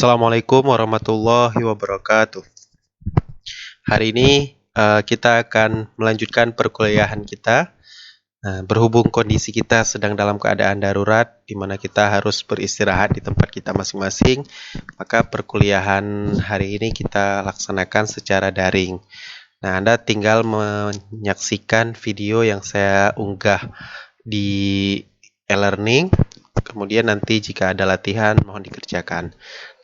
Assalamualaikum warahmatullahi wabarakatuh. Hari ini kita akan melanjutkan perkuliahan kita. Berhubung kondisi kita sedang dalam keadaan darurat, di mana kita harus beristirahat di tempat kita masing-masing, maka perkuliahan hari ini kita laksanakan secara daring. Nah, Anda tinggal menyaksikan video yang saya unggah di e-learning. Kemudian nanti jika ada latihan, mohon dikerjakan.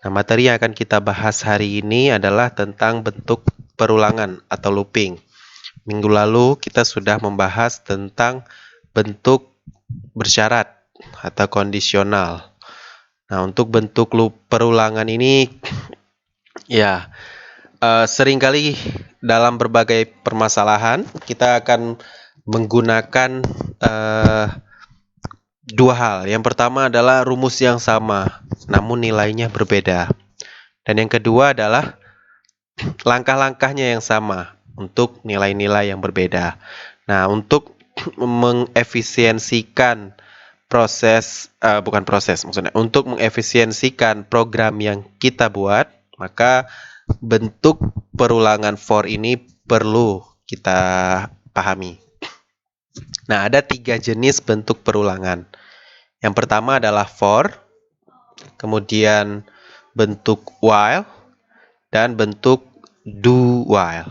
Nah, materi yang akan kita bahas hari ini adalah tentang bentuk perulangan atau looping. Minggu lalu kita sudah membahas tentang bentuk bersyarat atau kondisional. Nah, untuk bentuk perulangan ini ya seringkali dalam berbagai permasalahan kita akan menggunakan dua hal. Yang pertama adalah rumus yang sama, namun nilainya berbeda. Dan yang kedua adalah langkah-langkahnya yang sama untuk nilai-nilai yang berbeda. Nah, untuk mengefisiensikan untuk mengefisiensikan program yang kita buat, maka bentuk perulangan for ini perlu kita pahami. Nah, ada 3 jenis bentuk perulangan. Yang pertama adalah for, kemudian bentuk while, dan bentuk do while.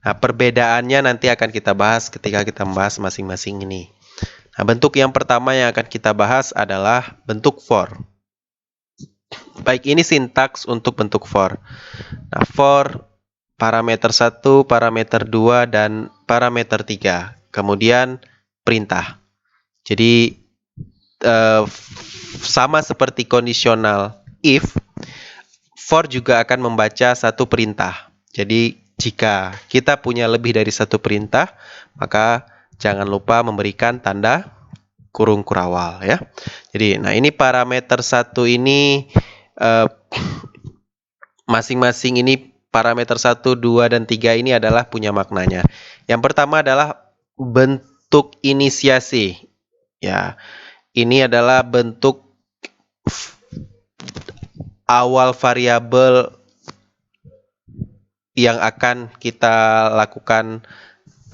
Nah, perbedaannya nanti akan kita bahas ketika kita membahas masing-masing ini. Nah, bentuk yang pertama yang akan kita bahas adalah bentuk for. Baik, ini sintaks untuk bentuk for. Nah, for parameter 1, parameter 2, dan parameter 3. Kemudian perintah. Jadi sama seperti kondisional if, for juga akan membaca satu perintah. Jadi jika kita punya lebih dari satu perintah, maka jangan lupa memberikan tanda kurung kurawal ya. Jadi, nah ini parameter 1 ini masing-masing ini parameter 1, 2, dan 3 ini adalah punya maknanya. Yang pertama adalah bentuk inisiasi. Ya, ini adalah bentuk awal variabel yang akan kita lakukan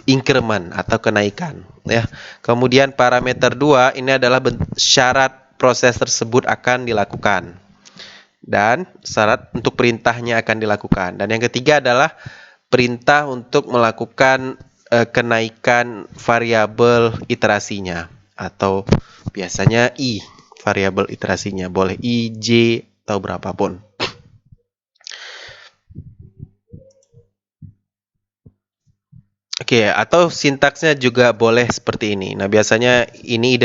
increment atau kenaikan ya. Kemudian parameter 2 ini adalah syarat proses tersebut akan dilakukan dan syarat untuk perintahnya akan dilakukan. Dan yang ketiga adalah perintah untuk melakukan kenaikan variabel iterasinya atau biasanya i variabel iterasinya, boleh i, j, atau berapapun. Oke, atau sintaksnya juga boleh seperti ini. Nah, biasanya ini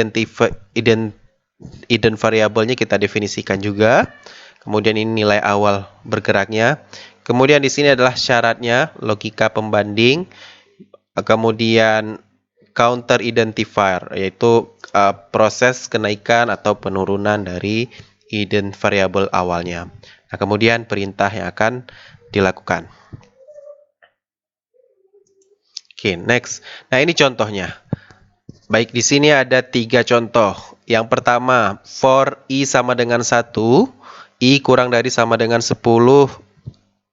hidden variabelnya kita definisikan juga. Kemudian ini nilai awal bergeraknya. Kemudian di sini adalah syaratnya, logika pembanding. Kemudian counter identifier, yaitu proses kenaikan atau penurunan dari hidden variable awalnya. Nah, kemudian perintah yang akan dilakukan. Oke, next. Nah, ini contohnya. Baik, di sini ada 3 contoh. Yang pertama, for i sama dengan 1, i kurang dari sama dengan 10,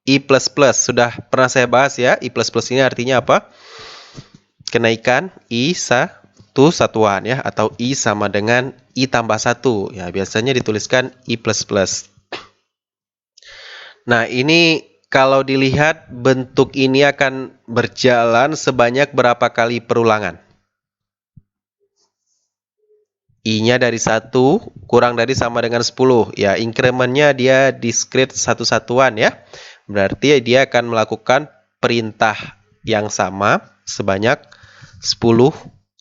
i plus plus. Sudah pernah saya bahas ya, i plus plus ini artinya apa? Kenaikan i satuan ya, atau i sama dengan i tambah 1. Ya, biasanya dituliskan i plus plus. Nah, ini kalau dilihat bentuk ini akan berjalan sebanyak berapa kali perulangan? I-nya dari 1 kurang dari sama dengan 10. Ya, incrementnya dia discrete satu satuan ya. Berarti dia akan melakukan perintah yang sama sebanyak 10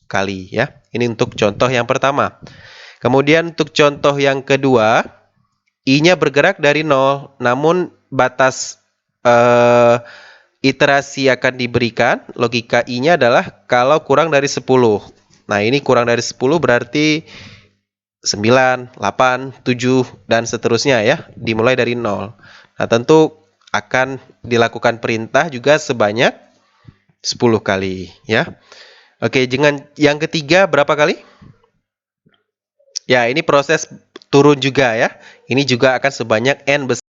kali ya. Ini untuk contoh yang pertama. Kemudian untuk contoh yang kedua, I-nya bergerak dari 0, namun batas iterasi akan diberikan. Logika I-nya adalah kalau kurang dari 10. Nah, ini kurang dari 10 berarti 9, 8, 7, dan seterusnya ya. Dimulai dari 0. Nah, tentu akan dilakukan perintah juga sebanyak 10 kali ya. Oke, dengan yang ketiga berapa kali? Ya, ini proses turun juga ya. Ini juga akan sebanyak n besar